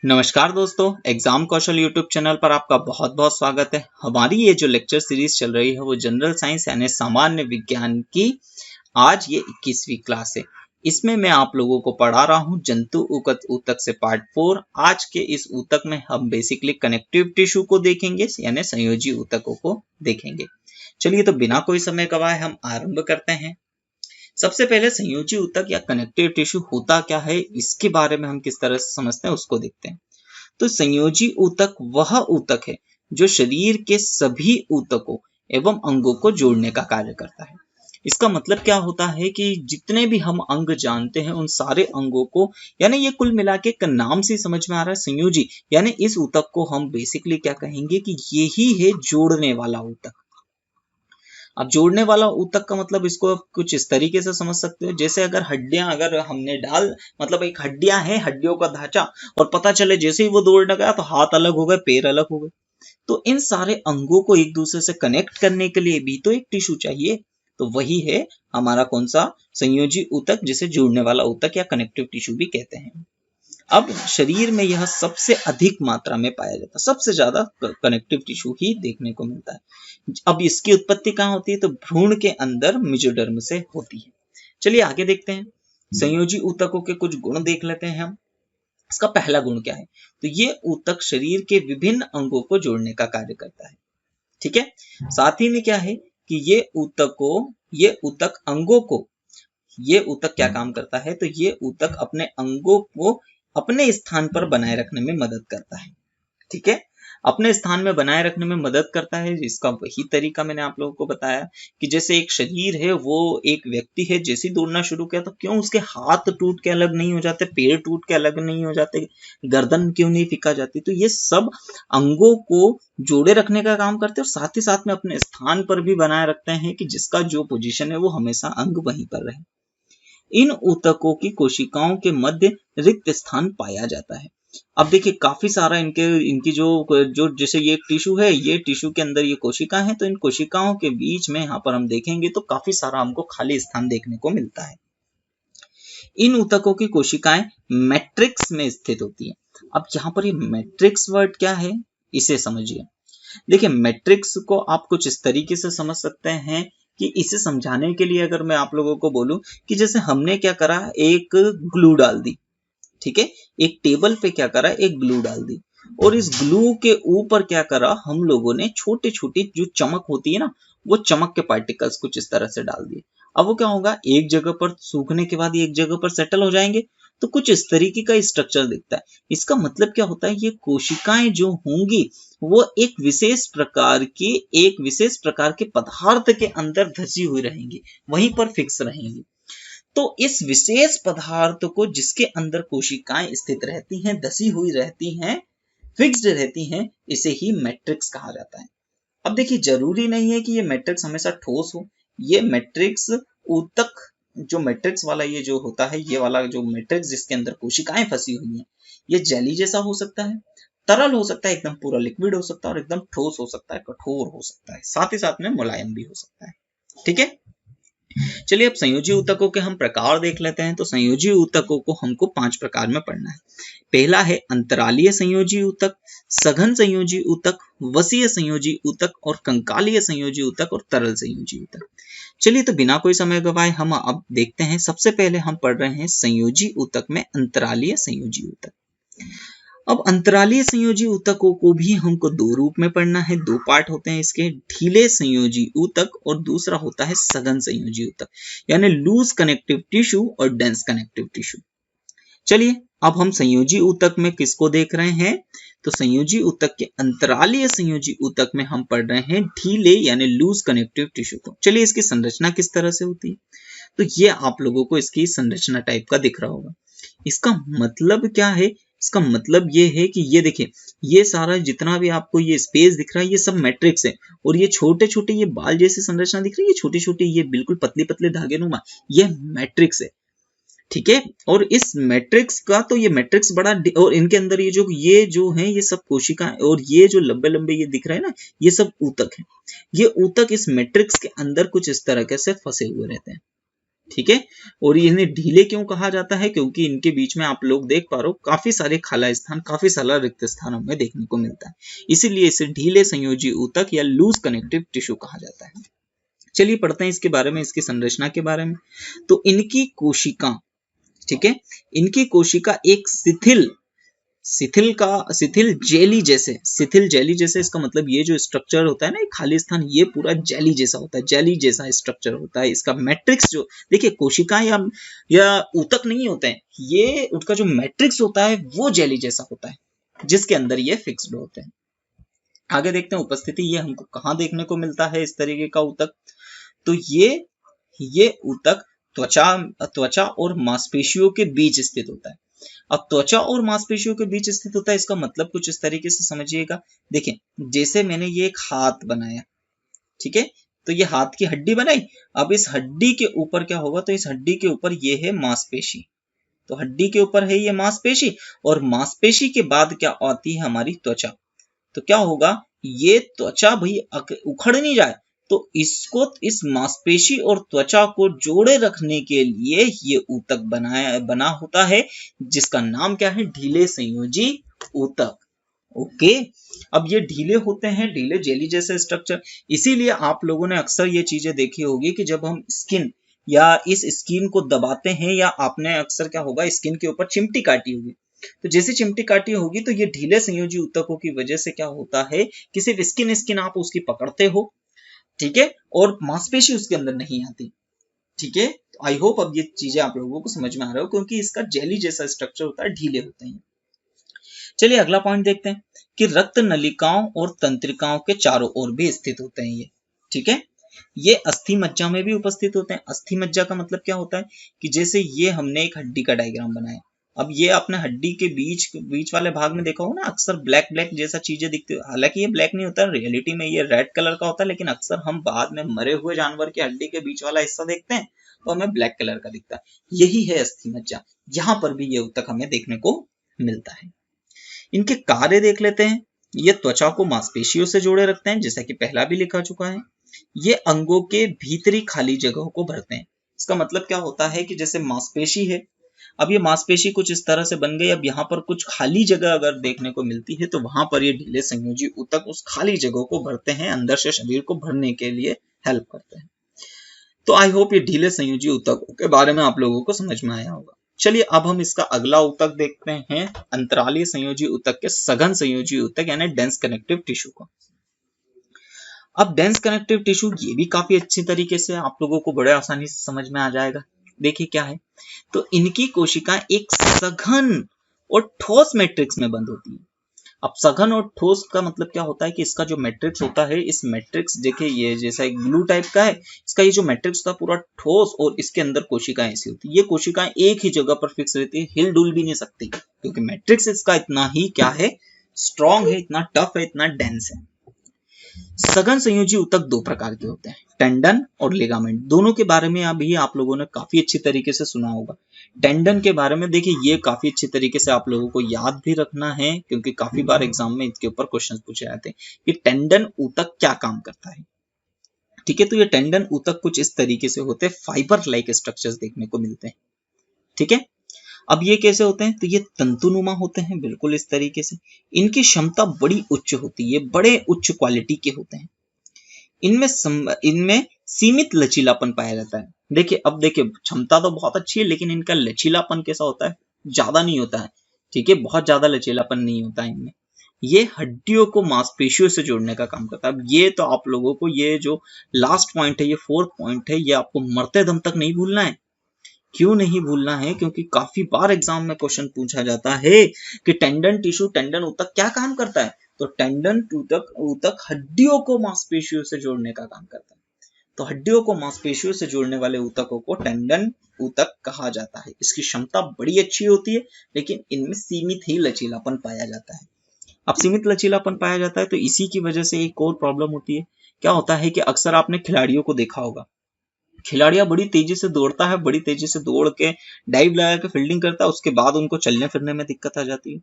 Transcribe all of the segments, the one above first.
नमस्कार दोस्तों, एग्जाम कौशल YouTube channel पर आपका बहुत बहुत स्वागत है। हमारी ये जो लेक्चर सीरीज चल रही है वो जनरल साइंस यानी सामान्य विज्ञान की आज ये 21वीं क्लास है। इसमें मैं आप लोगों को पढ़ा रहा हूँ जंतु ऊतक ऊतक से पार्ट 4। आज के इस ऊतक में हम बेसिकली कनेक्टिव टिश्यू को देखेंगे यानी संयोजी ऊतकों को देखेंगे। चलिए तो बिना कोई समय गवाए हम आरंभ करते हैं। सबसे पहले संयोजी ऊतक या कनेक्टिव टिश्यू होता क्या है, इसके बारे में हम किस तरह से समझते हैं उसको देखते हैं। तो संयोजी ऊतक वह ऊतक है जो शरीर के सभी ऊतकों एवं अंगों को जोड़ने का कार्य करता है। इसका मतलब क्या होता है कि जितने भी हम अंग जानते हैं उन सारे अंगों को, यानी ये कुल मिला के एक नाम से समझ में आ रहा है संयोजी, यानी इस ऊतक को हम बेसिकली क्या कहेंगे कि यही है जोड़ने वाला ऊतक। अब जोड़ने वाला ऊतक का मतलब इसको कुछ इस तरीके से समझ सकते हो, जैसे अगर हड्डियां अगर हमने मतलब एक हड्डियां हैं, हड्डियों का ढांचा, और पता चले जैसे ही वो दौड़ने गया तो हाथ अलग हो गए, पैर अलग हो गए। तो इन सारे अंगों को एक दूसरे से कनेक्ट करने के लिए भी तो एक टिश्यू चाहिए। तो वही है हमारा कौन सा संयोजी ऊतक, जिसे जोड़ने वाला ऊतक या कनेक्टिव टिश्यू भी कहते हैं। अब शरीर में यह सबसे अधिक मात्रा में पाया जाता है, सबसे ज्यादा कनेक्टिव टिश्यू ही देखने को मिलता है। अब इसकी उत्पत्ति कहाँ होती है, तो भ्रूण के अंदर मेजोडर्म से होती है। चलिए आगे देखते हैं। संयोजी ऊतकों के कुछ गुण देख लेते हैं हम। इसका पहला गुण क्या है, तो ये ऊतक शरीर के विभिन्न अंगों को जोड़ने का कार्य करता है। ठीक है, साथ ही में क्या है कि ये ऊतक अंगों को, ये ऊतक क्या काम करता है, तो ये ऊतक अपने अंगों को अपने स्थान पर बनाए रखने में मदद करता है। ठीक है, अपने स्थान में बनाए रखने में मदद करता है। इसका वही तरीका मैंने आप लोगों को बताया कि जैसे एक शरीर है, वो एक व्यक्ति है, जैसे ही दौड़ना शुरू किया तो क्यों उसके हाथ टूट के अलग नहीं हो जाते, पैर टूट के अलग नहीं हो जाते, गर्दन क्यों नहीं फिका जाती, तो ये सब अंगों को जोड़े रखने का काम करते हैं और साथ ही साथ में अपने स्थान पर भी बनाए रखते हैं कि जिसका जो पोजीशन है वो हमेशा अंग वहीं पर रहे। इन ऊतकों की कोशिकाओं के मध्य रिक्त स्थान पाया जाता है। अब देखिए काफी सारा इनकी जो जैसे ये टिश्यू है, ये टिश्यू के अंदर ये कोशिका है, तो इन कोशिकाओं के बीच में यहाँ पर हम देखेंगे तो काफी सारा हमको खाली स्थान देखने को मिलता है। इन ऊतकों की कोशिकाएं मैट्रिक्स में स्थित होती है। अब यहाँ पर ये मैट्रिक्स वर्ड क्या है, इसे समझिए। देखिए मैट्रिक्स को आप कुछ इस तरीके से समझ सकते हैं कि इसे समझाने के लिए अगर मैं आप लोगों को बोलूं कि जैसे हमने क्या करा, एक ग्लू डाल दी। ठीक है, एक टेबल पे क्या करा, एक ग्लू डाल दी, और इस ग्लू के ऊपर क्या करा, हम लोगों ने छोटी छोटी जो चमक होती है ना, वो चमक के पार्टिकल्स कुछ इस तरह से डाल दिए। अब वो क्या होगा, एक जगह पर सूखने के बाद ये एक जगह पर सेटल हो जाएंगे, तो कुछ इस तरीके का स्ट्रक्चर दिखता है। इसका मतलब क्या होता है, ये कोशिकाएं जो होंगी वो एक विशेष प्रकार के पदार्थ के अंदर धसी हुई रहेंगी, वहीं पर फिक्स रहेंगी। तो इस विशेष पदार्थ को जिसके अंदर कोशिकाएं स्थित रहती हैं, धसी हुई रहती हैं, फिक्स्ड रहती हैं, इसे ही मैट्रिक्स कहा जाता है। अब देखिए जरूरी नहीं है कि ये मैट्रिक्स हमेशा ठोस हो। ये मैट्रिक्स ऊतक, जो मैट्रिक्स वाला ये जो होता है, ये वाला जो मैट्रिक्स जिसके अंदर कोशिकाएं फंसी हुई हैं, ये जेली जैसा हो सकता है, तरल हो सकता है, एकदम पूरा लिक्विड हो सकता है, और एकदम ठोस हो सकता है, कठोर हो सकता है, साथ ही साथ में मुलायम भी हो सकता है। ठीक है, चलिए अब संयोजी ऊतकों के हम प्रकार देख लेते हैं। तो संयोजी ऊतकों को हमको 5 प्रकार में पढ़ना है। पहला है अंतरालीय संयोजी ऊतक, सघन संयोजी ऊतक, वसीय संयोजी ऊतक, और कंकालीय संयोजी ऊतक, और तरल संयोजी ऊतक। चलिए तो बिना कोई समय गवाए हम अब देखते हैं। सबसे पहले हम पढ़ रहे हैं संयोजी ऊतक में अंतरालीय संयोजी ऊतक। अब अंतरालीय संयोजी ऊतकों को भी हमको दो रूप में पढ़ना है, दो पार्ट होते हैं इसके, ढीले संयोजी ऊतक और दूसरा होता है सघन संयोजी ऊतक, यानी लूज कनेक्टिव टिश्यू और डेंस कनेक्टिव टिश्यू। चलिए अब हम संयोजी ऊतक में किसको देख रहे हैं, तो संयोजी ऊतक के अंतरालीय संयोजी ऊतक में हम पढ़ रहे हैं ढीले यानी लूज कनेक्टिव टिश्यू को। चलिए इसकी संरचना किस तरह से होती है, तो ये आप लोगों को इसकी संरचना टाइप का दिख रहा होगा। इसका मतलब क्या है, इसका मतलब ये है कि ये देखिए, ये सारा जितना भी आपको ये स्पेस दिख रहा है, ये सब मैट्रिक्स है, और ये छोटे छोटे ये बाल जैसी संरचना दिख रही है, ये छोटी छोटी ये बिल्कुल पतले पतले धागे नुमा, ये मैट्रिक्स है। ठीक है, और इस मैट्रिक्स का तो ये मैट्रिक्स बड़ा, और इनके अंदर ये जो है ये सब कोशिकाएं, और ये जो लंबे लंबे ये दिख रहे हैं ना, ये सब ऊतक है। ये ऊतक इस मैट्रिक्स के अंदर कुछ इस तरह से फंसे हुए रहते हैं। ठीक है। और इन्हें ढीले क्यों कहा जाता है? क्योंकि इनके बीच में आप लोग देख पा रहे हो काफी सारे खाला स्थान, काफी सारा रिक्त स्थान हमें देखने को मिलता है, इसीलिए इसे ढीले संयोजी ऊतक या लूज कनेक्टिव टिश्यू कहा जाता है। चलिए पढ़ते हैं इसके बारे में, इसकी संरचना के बारे में। तो इनकी कोशिका, ठीक है, इनकी कोशिका एक शिथिल जेली जैसे इसका मतलब ये जो स्ट्रक्चर होता है ना, खाली स्थान, ये पूरा जेली जैसा होता है, जेली जैसा स्ट्रक्चर होता है। इसका मैट्रिक्स जो देखिए, कोशिका या ऊतक नहीं होते हैं, ये उनका जो मैट्रिक्स होता है वो जेली जैसा होता है, जिसके अंदर ये फिक्स्ड होते हैं। आगे देखते हैं उपस्थिति, ये हमको कहाँ देखने को मिलता है इस तरीके का ऊतक। तो ये ऊतक त्वचा और मांसपेशियों के बीच स्थित होता है। अब त्वचा और मांसपेशियों के बीच स्थित होता है, इसका मतलब कुछ इस तरीके से समझिएगा। देखिए, जैसे मैंने ये एक हाथ बनाया, ठीक है, तो ये हाथ की हड्डी बनाई। अब इस हड्डी के ऊपर क्या होगा? तो इस हड्डी के ऊपर ये है मांसपेशी, तो हड्डी के ऊपर है ये मांसपेशी, और मांसपेशी के बाद क्या आती है? हमारी त्वचा। तो क्या होगा? ये त्वचा भाई उखड़ नहीं जाए, तो इसको, इस मांसपेशी और त्वचा को जोड़े रखने के लिए ये ऊतक बना होता है, जिसका नाम क्या है? ढीले संयोजी ऊतक। ओके, अब ये ढीले होते हैं, ढीले जेली जैसे स्ट्रक्चर, इसीलिए आप लोगों ने अक्सर ये चीजें देखी होगी कि जब हम स्किन या इस स्किन को दबाते हैं, या आपने अक्सर क्या होगा, स्किन के ऊपर चिमटी काटी होगी, तो जैसे चिमटी काटी होगी, तो ये ढीले संयोजी ऊतकों की वजह से क्या होता है कि सिर्फ स्किन आप उसकी पकड़ते हो, ठीक है, और मांसपेशी उसके अंदर नहीं आती, ठीक है। तो आई होप अब ये चीजें आप लोगों को समझ में आ रहा हो, क्योंकि इसका जेली जैसा स्ट्रक्चर होता है, ढीले होते हैं। चलिए अगला पॉइंट देखते हैं कि रक्त नलिकाओं और तंत्रिकाओं के चारों ओर भी स्थित होते हैं ये, ठीक है। ये अस्थि मज्जा में भी उपस्थित होते हैं। अस्थि मज्जा का मतलब क्या होता है कि जैसे ये हमने एक हड्डी का डायग्राम बनाया, अब ये अपने हड्डी के बीच वाले भाग में देखा हो ना, अक्सर ब्लैक जैसा चीजें दिखती है, हालांकि ये ब्लैक नहीं होता, रियलिटी में ये रेड कलर का होता है, लेकिन अक्सर हम बाद में मरे हुए जानवर की हड्डी के बीच वाला हिस्सा देखते हैं तो हमें ब्लैक कलर का दिखता है, यही है अस्थि मज्जा। यहाँ पर भी ये ऊतक हमें देखने को मिलता है। इनके कार्य देख लेते हैं। ये त्वचा को मांसपेशियों से जोड़े रखते हैं, जैसा कि पहला भी लिखा चुका है। ये अंगों के भीतरी खाली जगहों को भरते हैं। इसका मतलब क्या होता है कि जैसे मांसपेशी है, अब ये मांसपेशी कुछ इस तरह से बन गई, अब यहाँ पर कुछ खाली जगह अगर देखने को मिलती है, तो वहां पर ये ढीले संयोजी ऊतक उस खाली जगह को भरते हैं, अंदर से शरीर को भरने के लिए हेल्प करते हैं। तो आई होप ये ढीले संयोजी ऊतकों के बारे में आप लोगों को समझ में आया होगा। चलिए अब हम इसका अगला ऊतक देखते हैं, अंतरालीय संयोजी ऊतक के सघन संयोजी ऊतक यानी डेंस कनेक्टिव टिश्यू को। अब डेंस कनेक्टिव टिश्यू ये भी काफी अच्छी तरीके से आप लोगों को बड़े आसानी से समझ में आ जाएगा। देखिए क्या है, तो इनकी कोशिका एक सघन और ठोस मैट्रिक्स में बंद होती है। अब सघन और ठोस का मतलब क्या होता है कि इसका जो मैट्रिक्स होता है, इस मैट्रिक्स देखिए ये जैसा एक ग्लू टाइप का है, इसका ये जो मैट्रिक्स होता है पूरा ठोस, और इसके अंदर कोशिकाएं ऐसी होती है। ये कोशिकाएं एक ही जगह पर फिक्स रहती है, हिल डुल भी नहीं सकती, क्योंकि मैट्रिक्स इसका इतना ही क्या है, स्ट्रॉन्ग है, इतना टफ है, इतना डेंस है। सघन संयोजी ऊतक दो प्रकार के होते हैं, टेंडन और लिगामेंट। दोनों के बारे में अभी आप लोगों ने काफी अच्छी तरीके से सुना होगा। टेंडन के बारे में देखिए, ये काफी अच्छी तरीके से आप लोगों को याद भी रखना है, क्योंकि काफी बार एग्जाम में इसके ऊपर क्वेश्चन पूछे जाते हैं कि टेंडन ऊतक क्या काम करता है, ठीक है। तो ये टेंडन ऊतक कुछ इस तरीके से होते हैं, फाइबर लाइक स्ट्रक्चर्स देखने को मिलते हैं, ठीक है। अब ये कैसे होते हैं, तो ये तंतुनुमा होते हैं, बिल्कुल इस तरीके से। इनकी क्षमता बड़ी उच्च होती है, बड़े उच्च क्वालिटी के होते हैं। इनमें सीमित लचीलापन पाया जाता है। देखिए अब देखिए, क्षमता तो बहुत अच्छी है, लेकिन इनका लचीलापन कैसा होता है, ज्यादा नहीं होता है, ठीक है, बहुत ज्यादा लचीलापन नहीं होता है इनमें। ये हड्डियों को मांसपेशियों से जोड़ने का काम करता है। अब ये तो आप लोगों को ये जो लास्ट पॉइंट है, ये फोर्थ पॉइंट है, ये आपको मरते दम तक नहीं भूलना है। क्यों नहीं भूलना है? क्योंकि काफी बार एग्जाम में क्वेश्चन पूछा जाता है कि टेंडन टिश्यू, टेंडन ऊतक क्या काम करता है। तो टेंडन ऊतक हड्डियों को मांसपेशियों से जोड़ने का काम करता है। तो हड्डियों को मांसपेशियों से जोड़ने वाले ऊतकों को टेंडन ऊतक कहा जाता है। इसकी क्षमता बड़ी अच्छी होती है, लेकिन इनमें सीमित ही लचीलापन पाया जाता है। अब सीमित लचीलापन पाया जाता है, तो इसी की वजह से एक और प्रॉब्लम होती है। क्या होता है कि अक्सर आपने खिलाड़ियों को देखा होगा, खिलाड़ियां बड़ी तेजी से दौड़ता है, बड़ी तेजी से दौड़ के डाइव लगा के फील्डिंग करता है, उसके बाद उनको चलने फिरने में दिक्कत आ जाती है।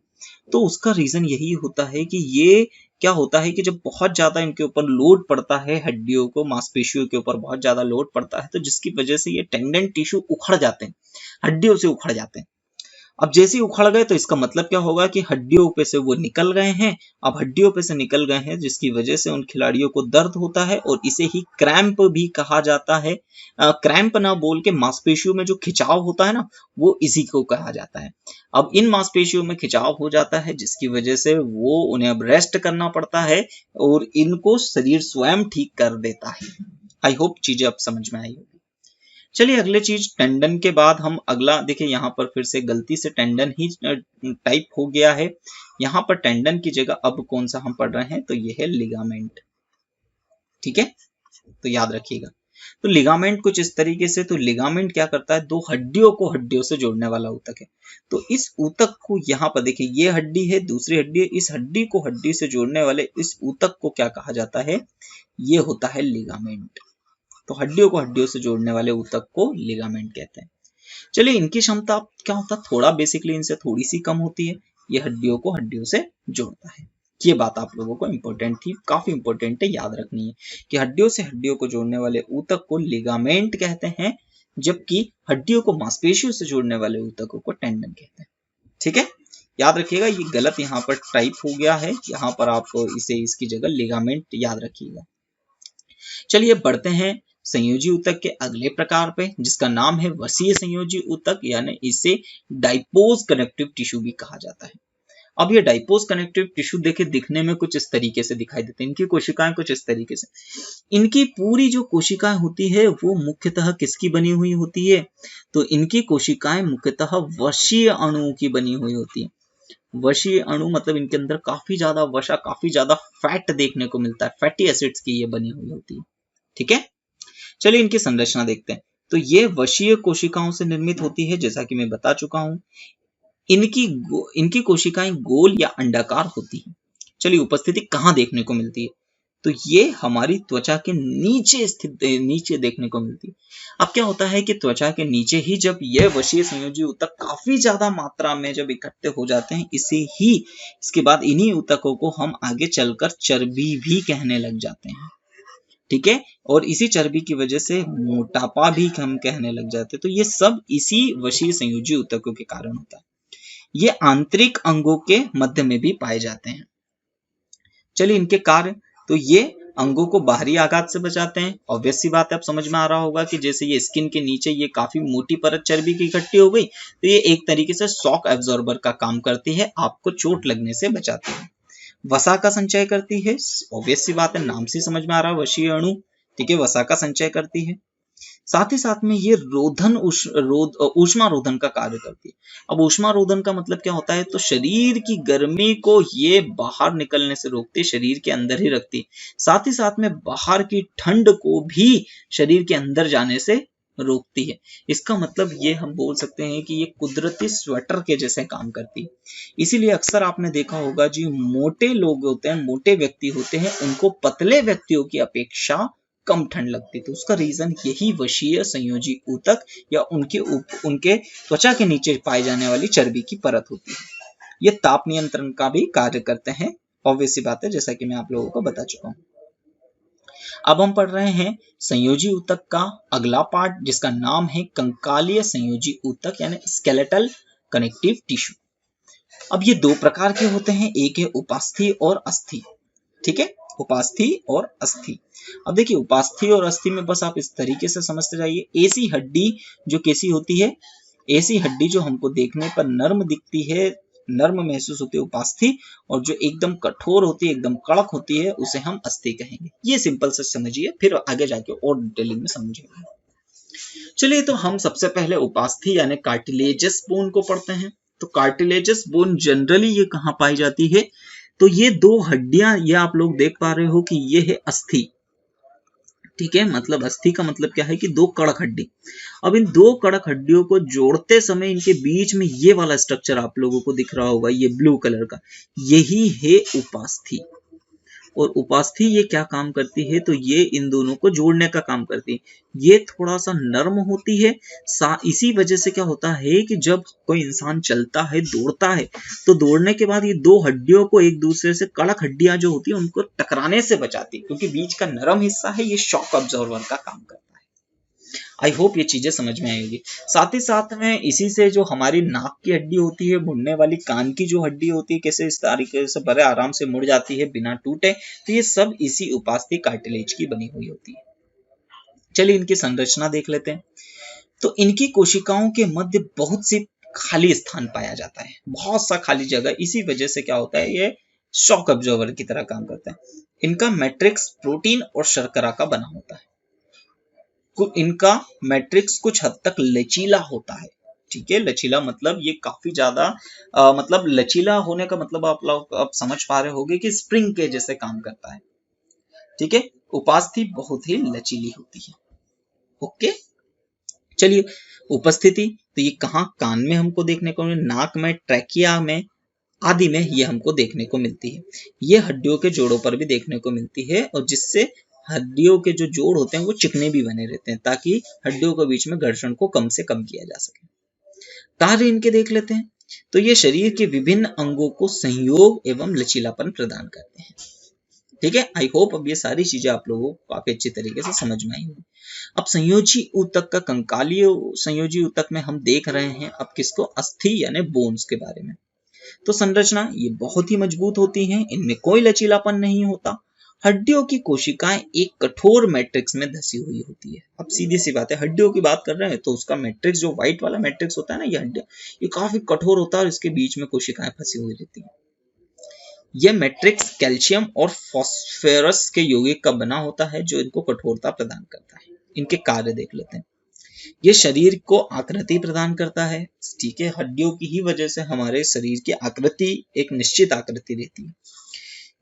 तो उसका रीजन यही होता है कि ये क्या होता है कि जब बहुत ज्यादा इनके ऊपर लोड पड़ता है, हड्डियों को, मांसपेशियों के ऊपर बहुत ज्यादा लोड पड़ता है, तो जिसकी वजह से ये टेंडन टिश्यू उखड़ जाते हैं, हड्डियों से उखड़ जाते हैं। अब जैसे ही उखड़ गए तो इसका मतलब क्या होगा कि हड्डियों पे से वो निकल गए हैं। अब हड्डियों पे से निकल गए हैं जिसकी वजह से उन खिलाड़ियों को दर्द होता है और इसे ही क्रैम्प भी कहा जाता है। क्रैम्प ना बोल के मांसपेशियों में जो खिंचाव होता है ना, वो इसी को कहा जाता है। अब इन मांसपेशियों में खिंचाव हो जाता है जिसकी वजह से वो उन्हें अब रेस्ट करना पड़ता है और इनको शरीर स्वयं ठीक कर देता है। आई होप चीजें अब समझ में आई होगी। चलिए अगले चीज, टेंडन के बाद हम अगला देखिए, यहाँ पर फिर से गलती से टेंडन ही टाइप हो गया है। यहाँ पर टेंडन की जगह अब कौन सा हम पढ़ रहे हैं, तो ये है लिगामेंट। ठीक है, तो याद रखिएगा। तो लिगामेंट कुछ इस तरीके से, तो लिगामेंट क्या करता है, दो हड्डियों को हड्डियों से जोड़ने वाला ऊतक है। तो इस ऊतक को यहाँ पर देखिए, ये हड्डी है, दूसरी हड्डी है, इस हड्डी को हड्डी से जोड़ने वाले इस ऊतक को क्या कहा जाता है, ये होता है लिगामेंट। तो हड्डियों को हड्डियों से जोड़ने वाले ऊतक को लिगामेंट कहते हैं। चलिए इनकी क्षमता क्या होता है, थोड़ा बेसिकली इनसे थोड़ी सी कम होती है। ये हड्डियों को हड्डियों से जोड़ता है। ये बात आप लोगों को इंपॉर्टेंट थी, काफी इंपॉर्टेंट है, याद रखनी है कि हड्डियों से हड्डियों को जोड़ने वाले ऊतक को लिगामेंट कहते हैं, जबकि हड्डियों को मांसपेशियों से जोड़ने वाले ऊतकों को टेंडन कहते हैं। ठीक है, याद रखिएगा, ये गलत यहाँ पर टाइप हो गया है, यहाँ पर आप इसे इसकी जगह लिगामेंट याद रखिएगा। चलिए बढ़ते हैं संयोजी ऊतक के अगले प्रकार पे, जिसका नाम है वसीय संयोजी ऊतक, यानी इसे डाइपोज कनेक्टिव टिश्यू भी कहा जाता है। अब ये डाइपोज कनेक्टिव टिश्यू देखे दिखने में कुछ इस तरीके से दिखाई देते हैं। इनकी कोशिकाएं कुछ इस तरीके से, इनकी पूरी जो कोशिकाएं होती है वो मुख्यतः किसकी बनी हुई होती है, तो इनकी कोशिकाएं मुख्यतः वशीय अणुओं की बनी हुई होती है। वशीय अणु मतलब इनके अंदर काफी ज्यादा वसा, काफी ज्यादा फैट देखने को मिलता है, फैटी एसिड्स की ये बनी हुई होती है। ठीक है, चलिए इनकी संरचना देखते हैं। तो ये वशीय कोशिकाओं से निर्मित होती है, जैसा कि मैं बता चुका हूं। इनकी कोशिकाएं गोल या अंडाकार होती हैं। चलिए उपस्थिति कहाँ देखने को मिलती है, तो ये हमारी त्वचा के नीचे स्थित, नीचे देखने को मिलती है। अब क्या होता है कि त्वचा के नीचे ही जब ये वशीय संयोजी ऊतक काफी ज्यादा मात्रा में जब इकट्ठे हो जाते हैं, इसके बाद इन्हीं ऊतकों को हम आगे चलकर चर्बी भी कहने लग जाते हैं। ठीक है, और इसी चर्बी की वजह से मोटापा भी हम कहने लग जाते हैं। तो ये सब इसी वशीय संयोजी ऊतकों के कारण होता है। ये आंतरिक अंगों के मध्य में भी पाए जाते हैं। चलिए इनके कार्य, तो ये अंगों को बाहरी आघात से बचाते हैं। ऑब्वियस सी बात है, अब समझ में आ रहा होगा कि जैसे ये स्किन के नीचे ये काफी मोटी परत चर्बी की इकट्ठी हो गई, तो ये एक तरीके से शॉक एब्जॉर्बर का काम करती है, आपको चोट लगने से बचाती है। वसा का संचय करती है, ऑब्वियस सी बात है, नाम से समझ में आ रहा है, वशीय अणु। ठीक है, वसा का संचय करती है। साथ ही साथ में ये ऊष्मा रोधन का कार्य करती है। अब ऊष्मा रोधन का मतलब क्या होता है, तो शरीर की गर्मी को ये बाहर निकलने से रोकती है, शरीर के अंदर ही रखती है। साथ ही साथ में बाहर की ठंड को भी शरीर के अंदर जाने से रोकती है। इसका मतलब ये हम बोल सकते हैं कि ये कुदरती स्वेटर के जैसे काम करती है। इसीलिए अक्सर आपने देखा होगा जी, मोटे लोग होते हैं, मोटे व्यक्ति होते हैं, उनको पतले व्यक्तियों की अपेक्षा कम ठंड लगती है। तो उसका रीजन यही वशीय संयोजी ऊतक या उनके त्वचा के नीचे पाई जाने वाली चर्बी की परत होती है। ये ताप नियंत्रण का भी कार्य करते हैं, ऑब्वियस सी बात है, जैसा कि मैं आप लोगों को बता चुका हूं। अब हम पढ़ रहे हैं संयोजी ऊतक का अगला पार्ट, जिसका नाम है कंकालीय संयोजी ऊतक यानी स्केलेटल कनेक्टिव टिश्यू। अब ये दो प्रकार के होते हैं, एक है उपास्थि और अस्थि। ठीक है, उपास्थि और अस्थि। अब देखिए उपास्थि और अस्थि में बस आप इस तरीके से समझते जाइए। ऐसी हड्डी जो कैसी होती है, ऐसी हड्डी जो हमको देखने पर नर्म दिखती है, नर्म महसूस होती है, उपास्थि, और जो एकदम कठोर होती है, एकदम कड़क होती है, उसे हम अस्थि कहेंगे। ये सिंपल से समझिए, फिर आगे जाके और डिटेलिंग में समझिएगा। चलिए तो हम सबसे पहले उपास्थि यानी कार्टिलेजस बोन को पढ़ते हैं। तो कार्टिलेजस बोन जनरली ये कहाँ पाई जाती है, तो ये दो हड्डियां, ये आप लोग देख पा रहे हो कि ये है अस्थि। ठीक है, मतलब अस्थि का मतलब क्या है कि दो कड़क हड्डी। अब इन दो कड़क हड्डियों को जोड़ते समय इनके बीच में ये वाला स्ट्रक्चर आप लोगों को दिख रहा होगा, ये ब्लू कलर का, यही है उपास्थि। और उपास्थि ये क्या काम करती है, तो ये इन दोनों को जोड़ने का काम करती है। ये थोड़ा सा नर्म होती है, इसी वजह से क्या होता है कि जब कोई इंसान चलता है, दौड़ता है, तो दौड़ने के बाद ये दो हड्डियों को एक दूसरे से, कड़क हड्डियां जो होती है उनको टकराने से बचाती है, क्योंकि बीच का नरम हिस्सा है ये शॉक अब्जॉर्वर का काम करता है। आई होप ये चीजें समझ में आएगी। साथ ही साथ में इसी से जो हमारी नाक की हड्डी होती है, मुड़ने वाली कान की जो हड्डी होती है, कैसे इस तरीके से बड़े आराम से मुड़ जाती है बिना टूटे, तो ये सब इसी उपास्थि कार्टिलेज की बनी हुई होती है। चलिए इनकी संरचना देख लेते हैं। तो इनकी कोशिकाओं के मध्य बहुत सी खाली स्थान पाया जाता है, बहुत सा खाली जगह। इसी वजह से क्या होता है, ये शॉक अब्जॉर्वर की तरह काम करता है। इनका मैट्रिक्स प्रोटीन और शर्करा का बना होता है। इनका मैट्रिक्स कुछ हद तक लचीला होता है। ठीक है, लचीला मतलब ये काफी ज्यादा मतलब लचीला होने का मतलब आप लोग अब समझ पा रहे होंगे कि स्प्रिंग के जैसे काम करता है। ठीक है, उपास्थि बहुत ही लचीली होती है। ओके, चलिए उपस्थिति, तो ये कहाँ, कान में हमको देखने को मिले, नाक में, ट्रैकिया में आदि में ये हमको देखने को मिलती है। ये हड्डियों के जोड़ों पर भी देखने को मिलती है, और जिससे हड्डियों के जो जोड़ होते हैं वो चिकने भी बने रहते हैं, ताकि हड्डियों के बीच में घर्षण को कम से कम किया जा सके। कार्य इनके देख लेते हैं। तो ये शरीर के विभिन्न अंगों को संयोग एवं लचीलापन प्रदान करते हैं। ठीक है, आई होप अब ये सारी चीजें आप लोगों को काफी अच्छी तरीके से समझ में आई होंगी। अब संयोजी ऊतक का, कंकालीय संयोजी ऊतक में हम देख रहे हैं अब किसको, अस्थि यानी बोन्स के बारे में। तो संरचना ये बहुत ही मजबूत होती हैं, इनमें कोई लचीलापन नहीं होता। हड्डियों की कोशिकाएं एक कठोर मैट्रिक्स में धसी हुई होती है। अब सीधी सी बात है, हड्डियों की बात कर रहे हैं तो उसका मैट्रिक्स, जो व्हाइट वाला मैट्रिक्स होता है ना, ये हड्डियां, ये काफी कठोर होता है और इसके बीच में कोशिकाएं फंसी हुई रहती है। यह मैट्रिक्स कैल्शियम और फास्फोरस के यौगिक का बना होता है, जो इनको कठोरता प्रदान करता है। इनके कार्य देख लेते हैं। ये शरीर को आकृति प्रदान करता है। ठीक है, हड्डियों की ही वजह से हमारे शरीर की आकृति एक निश्चित आकृति रहती है।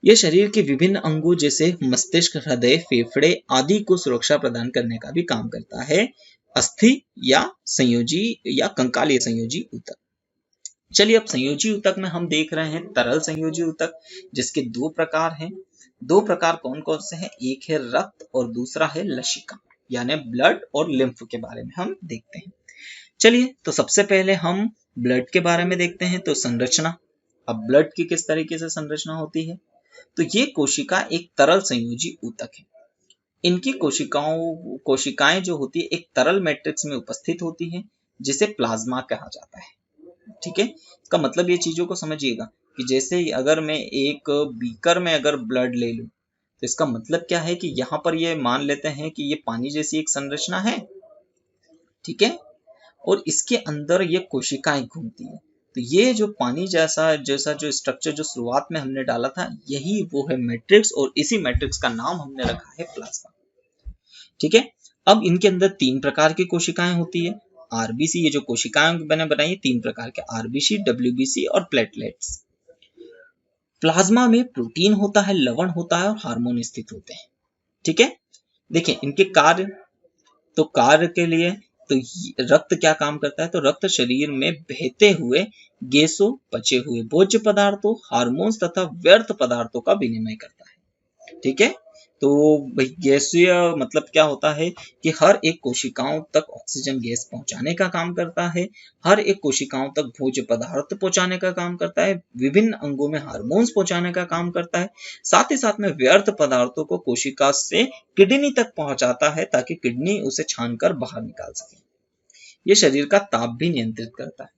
यह शरीर के विभिन्न अंगों जैसे मस्तिष्क, हृदय, फेफड़े आदि को सुरक्षा प्रदान करने का भी काम करता है। अस्थि या संयोजी या कंकालीय संयोजी ऊतक। चलिए अब संयोजी ऊतक में हम देख रहे हैं तरल संयोजी ऊतक, जिसके दो प्रकार हैं। दो प्रकार कौन कौन से हैं, एक है रक्त और दूसरा है लसिका, यानी ब्लड और लिम्फ के बारे में हम देखते हैं। चलिए तो सबसे पहले हम ब्लड के बारे में देखते हैं। तो संरचना, अब ब्लड की किस तरीके से संरचना होती है, तो ये कोशिका एक तरल संयोजी ऊतक है। इनकी कोशिकाएं जो होती है एक तरल मैट्रिक्स में उपस्थित होती है, जिसे प्लाज्मा कहा जाता है। ठीक है, इसका मतलब ये चीजों को समझिएगा कि जैसे अगर मैं एक बीकर में अगर ब्लड ले लूं, तो इसका मतलब क्या है कि यहाँ पर ये मान लेते हैं कि ये पानी जैसी एक संरचना है। ठीक है, और इसके अंदर ये कोशिकाएं घूमती है। तो ये जो पानी जैसा जो स्ट्रक्चर जो शुरुआत में हमने डाला था, यही वो है मैट्रिक्स, और इसी मैट्रिक्स का नाम हमने रखा है प्लाज्मा। ठीक है, अब इनके अंदर तीन प्रकार की कोशिकाएं होती है। आरबीसी, ये जो कोशिकाएं मैंने बनाई तीन प्रकार के, आरबीसी, डब्ल्यूबीसी और प्लेटलेट्स। प्लाज्मा में प्रोटीन होता है, लवण होता है और हार्मोन स्थित होते हैं। ठीक है, देखिए इनके कार्य, तो कार्य के लिए तो रक्त क्या काम करता है, तो रक्त शरीर में बहते हुए गैसों, पचे हुए भोज्य पदार्थों, हार्मोन्स तथा व्यर्थ पदार्थों का विनिमय करता है। ठीक है, तो गैसीय मतलब क्या होता है कि हर एक कोशिकाओं तक ऑक्सीजन गैस पहुंचाने का काम करता है, हर एक कोशिकाओं तक भोज्य पदार्थ पहुंचाने का काम करता है, विभिन्न अंगों में हार्मोन्स पहुंचाने का काम करता है, साथ ही साथ में व्यर्थ पदार्थों को कोशिका से किडनी तक पहुंचाता है, ताकि किडनी उसे छानकर बाहर निकाल सके। ये शरीर का ताप भी नियंत्रित करता है।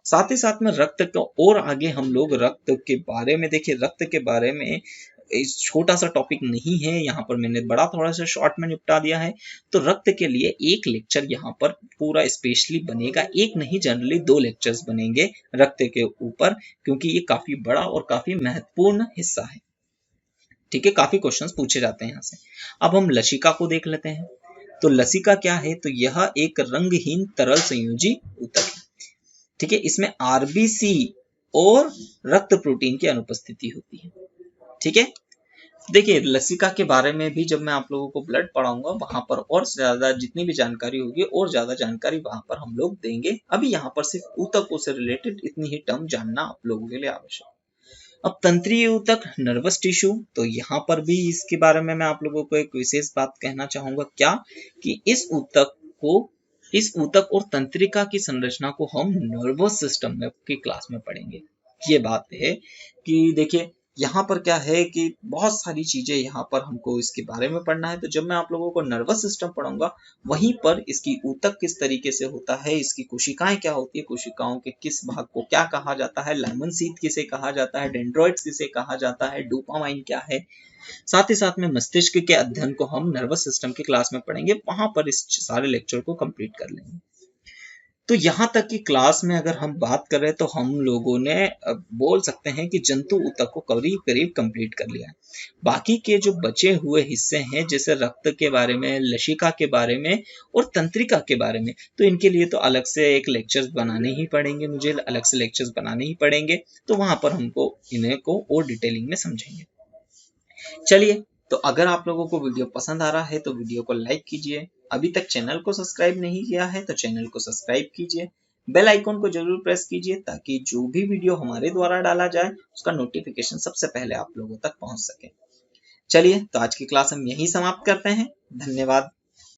साथ ही साथ में रक्त को और आगे हम लोग रक्त के बारे में देखिए, रक्त के बारे में छोटा सा टॉपिक नहीं है, यहाँ पर मैंने बड़ा थोड़ा सा शॉर्ट में निपटा दिया है। तो रक्त के लिए एक लेक्चर यहाँ पर पूरा स्पेशली बनेगा, एक नहीं जनरली दो लेक्चर्स बनेंगे रक्त के ऊपर, क्योंकि ये काफी बड़ा और काफी महत्वपूर्ण हिस्सा है। ठीक है, काफी क्वेश्चंस पूछे जाते हैं यहाँ से। अब हम लसिका को देख लेते हैं। तो लसिका क्या है, तो यह एक रंगहीन तरल संयोजी ऊतक है। ठीक है, इसमें आरबीसी और रक्त प्रोटीन की अनुपस्थिति होती है। ठीक है, देखिए लसिका के बारे में भी जब मैं आप लोगों को ब्लड पढ़ाऊंगा, वहां पर और ज्यादा जितनी भी जानकारी होगी और ज्यादा जानकारी वहां पर हम लोग देंगे। अभी यहाँ पर सिर्फ ऊतकों से रिलेटेड इतनी ही टर्म जानना आप लोगों के लिए आवश्यक। अब तंत्रीय ऊतक नर्वस टिश्यू, तो यहाँ पर भी इसके बारे में मैं आप लोगों को एक विशेष बात कहना चाहूंगा, क्या कि इस ऊतक और तंत्रिका की संरचना को हम नर्वस सिस्टम में की क्लास में पढ़ेंगे। ये बात है कि देखिए यहाँ पर क्या है कि बहुत सारी चीजें यहाँ पर हमको इसके बारे में पढ़ना है। तो जब मैं आप लोगों को नर्वस सिस्टम पढ़ूंगा, वहीं पर इसकी ऊतक किस तरीके से होता है, इसकी कोशिकाएं क्या होती है, कोशिकाओं के किस भाग को क्या कहा जाता है, लाइमन शीथ किसे कहा जाता है, डेंड्रोइट्स किसे कहा जाता है, डोपामाइन क्या है, साथ ही साथ में मस्तिष्क के अध्ययन को हम नर्वस सिस्टम की क्लास में पढ़ेंगे। वहां पर इस सारे लेक्चर को कंप्लीट कर लेंगे। तो यहाँ तक की क्लास में अगर हम बात कर रहे हैं तो हम लोगों ने बोल सकते हैं कि जंतु ऊतक को करीब करीब कंप्लीट कर लिया है। बाकी के जो बचे हुए हिस्से हैं, जैसे रक्त के बारे में, लसिका के बारे में और तंत्रिका के बारे में, तो इनके लिए तो अलग से एक लेक्चर्स बनाने ही पड़ेंगे, मुझे अलग से लेक्चर्स बनाने ही पड़ेंगे। तो वहां पर हमको इन्हें को और डिटेलिंग में समझेंगे। चलिए, तो अगर आप लोगों को वीडियो पसंद आ रहा है तो वीडियो को लाइक कीजिए। अभी तक चैनल को सब्सक्राइब नहीं किया है तो चैनल को सब्सक्राइब कीजिए। बेल आइकॉन को जरूर प्रेस कीजिए ताकि जो भी वीडियो हमारे द्वारा डाला जाए उसका नोटिफिकेशन सबसे पहले आप लोगों तक पहुंच सके। चलिए, तो आज की क्लास हम यहीं समाप्त करते हैं। धन्यवाद।